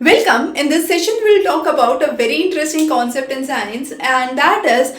Welcome. In this session, we'll talk about a very interesting concept in science, and that is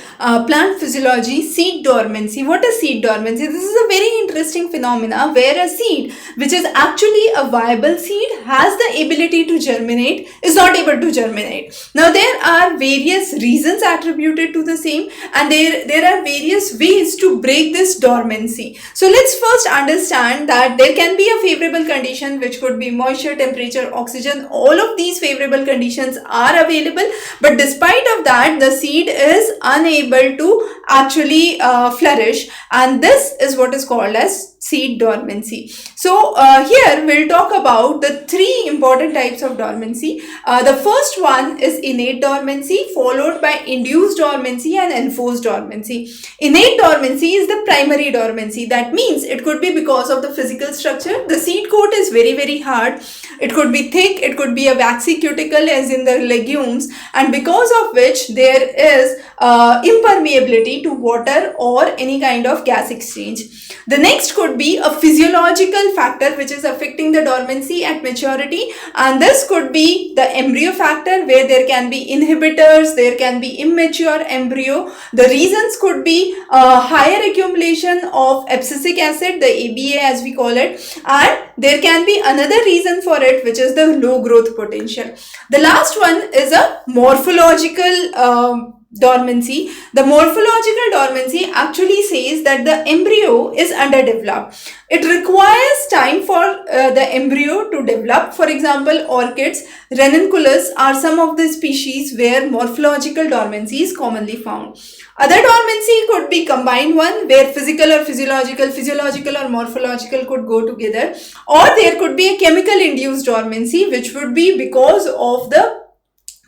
plant physiology, seed dormancy. What is seed dormancy? This is a very interesting phenomena where a seed, which is actually a viable seed, has the ability to germinate, is not able to germinate. Now, there are various reasons attributed to the same, and there are various ways to break this dormancy. So, let's first understand that there can be a favorable condition, which could be moisture, temperature, oxygen. All of these favorable conditions are available, but despite of that, the seed is unable to actually flourish, and this is what is called as seed dormancy. So here we'll talk about the three important types of dormancy. The first one is innate dormancy, followed by induced dormancy and enforced dormancy. Innate dormancy is the primary dormancy. That means it could be because of the physical structure. The seed coat is very hard. It could be thick, it could be a waxy cuticle as in the legumes, and because of which there is impermeability to water or any kind of gas exchange. The next could be a physiological factor which is affecting the dormancy at maturity, and this could be the embryo factor, where there can be inhibitors, there can be immature embryo. The reasons could be higher accumulation of abscisic acid, the ABA as we call it, and there can be another reason for it, which is the low growth potential. The last one is a morphological dormancy. The morphological dormancy actually says that the embryo is underdeveloped. It requires time for the embryo to develop. For example, orchids, ranunculus are some of the species where morphological dormancy is commonly found. Other dormancy could be combined one, where physical or physiological or morphological could go together, or there could be a chemical induced dormancy, which would be because of the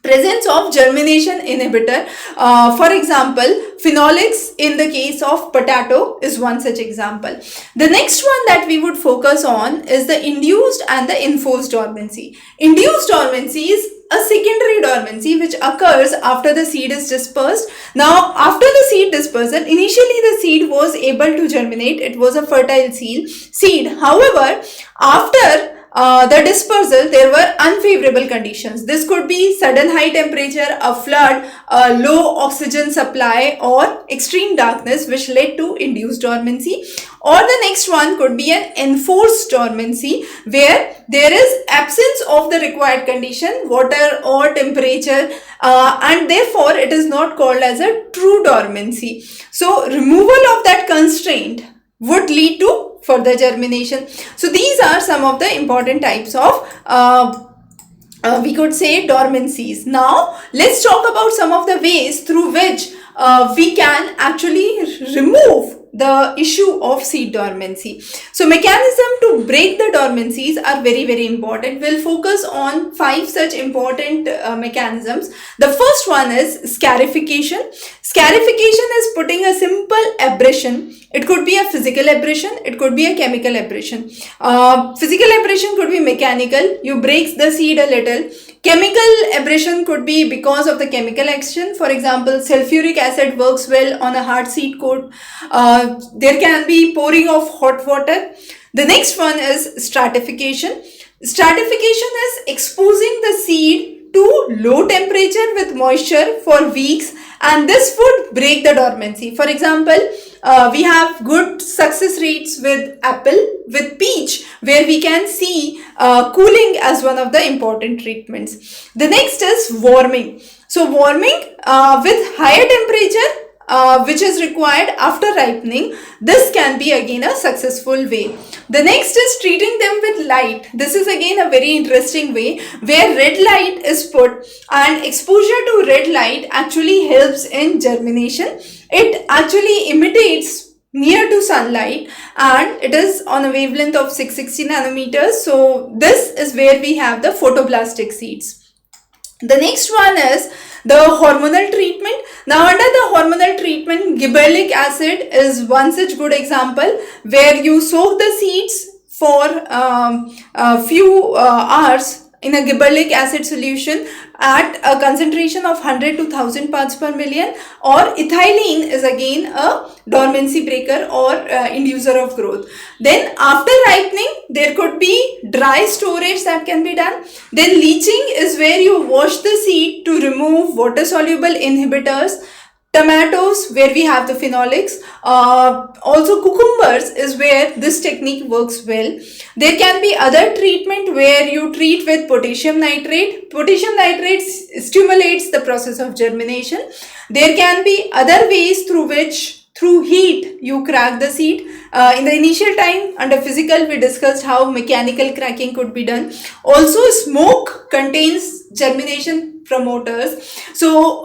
presence of germination inhibitor. For example, phenolics in the case of potato is one such example. The next one that we would focus on is the induced and the enforced dormancy. Induced dormancy is a secondary dormancy which occurs after the seed is dispersed. Now, after the seed dispersal, initially the seed was able to germinate. It was a fertile seed. However, after the dispersal, there were unfavorable conditions. This could be sudden high temperature, a flood, a low oxygen supply, or extreme darkness, which led to induced dormancy. Or the next one could be an enforced dormancy, where there is absence of the required condition, water or temperature, and therefore it is not called as a true dormancy. So removal of that constraint would lead to further germination. So these are some of the important types of we could say dormancies. Now let's talk about some of the ways through which we can actually remove the issue of seed dormancy. So mechanism to break the dormancies are very important. We'll focus on 5 such important mechanisms. The first one is scarification. Scarification is putting a simple abrasion. It could be a physical abrasion, it could be a chemical abrasion. Physical abrasion could be mechanical, you break the seed a little. Chemical abrasion could be because of the chemical action. For example, sulfuric acid works well on a hard seed coat. There can be pouring of hot water. The next one is stratification. Stratification is exposing the seed to low temperature with moisture for weeks, and this would break the dormancy. For example, we have good success rates with apple, with peach, where we can see cooling as one of the important treatments. The next is warming. So warming with higher temperature which is required after ripening, this can be again a successful way. The next is treating them with light. This is again a very interesting way, where red light is put, and exposure to red light actually helps in germination. It actually imitates near to sunlight, and it is on a wavelength of 660 nanometers. So this is where we have the photoblastic seeds. The next one is the hormonal treatment. Now under the hormonal treatment, gibberellic acid is one such good example, where you soak the seeds for a few hours in a gibberellic acid solution at a concentration of 100 to 1000 parts per million, or ethylene is again a dormancy breaker or inducer of growth. Then after ripening, there could be dry storage that can be done. Then leaching is where you wash the seed to remove water soluble inhibitors. Tomatoes, where we have the phenolics. Also cucumbers is where this technique works well. There can be other treatment where you treat with potassium nitrate. Potassium nitrate stimulates the process of germination. There can be other ways through which, through heat, you crack the seed. In the initial time under physical, we discussed how mechanical cracking could be done. Also, smoke contains germination promoters. So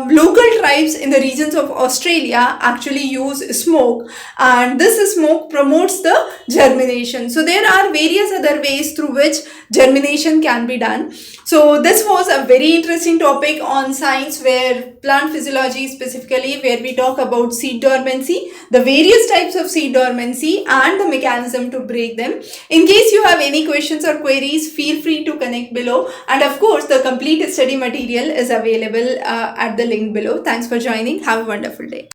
local tribes in the regions of Australia actually use smoke, and this smoke promotes the germination. So there are various other ways through which germination can be done. So this was a very interesting topic on science, where plant physiology specifically, where we talk about seed dormancy, the various types of seed dormancy and the mechanism to break them. In case you have any questions or queries, feel free to connect below, and of course the complete study material is available at the link below. Thanks for joining. Have a wonderful day.